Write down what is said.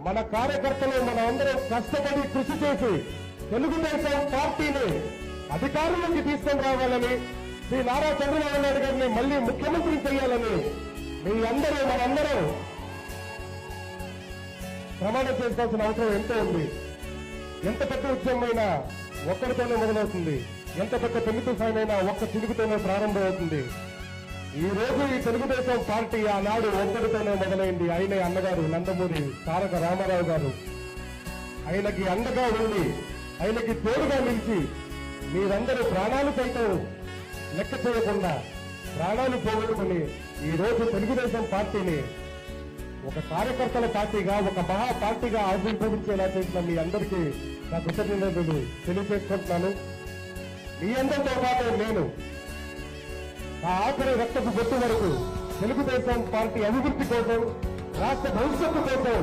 మన కార్యకర్తలు మన అందరం కష్టపడి కృషి చేసి తెలుగుదేశం పార్టీని అధికారంలోకి తీసుకొని రావాలని, శ్రీ నారా చంద్రబాబు నాయుడు గారిని మళ్లీ ముఖ్యమంత్రి చేయాలని మీ అందరూ మనందరం ప్రమాణం చేసుకోవాల్సిన అవసరం ఎంతో ఉంది. ఎంత పెద్ద ఉద్యమైనా ఒక్కడితోనే మొదలవుతుంది, ఎంత పెద్ద పెళ్లితో సాయమైనా ఒక్క చిలుకుతోనే ప్రారంభమవుతుంది. ఈ రోజు ఈ తెలుగుదేశం పార్టీ ఆనాడు ఒక్కడితోనే మొదలైంది. ఆయనే అన్నగారు నందమూరి తారక రామారావు గారు. ఆయనకి అండగా ఉండి, ఆయనకి తోడుగా నిలిచి మీరందరూ ప్రాణాలు సైతం లెక్క చేయకుండా ప్రాణాలు పోగొట్టుకుని ఈ రోజు తెలుగుదేశం పార్టీని ఒక కార్యకర్తల పార్టీగా, ఒక మహా పార్టీగా ఆవిర్భవించేలా చేసిన మీ అందరికీ నా కృతజ్ఞతలు తెలియజేసుకుంటున్నాను. మీ అందరితో పాటు నేను ఆ ఆఖరి రక్తపు బొట్టు వరకు తెలుగుదేశం పార్టీ అభివృద్ధి కోసం, రాష్ట్ర భవిష్యత్తు కోసం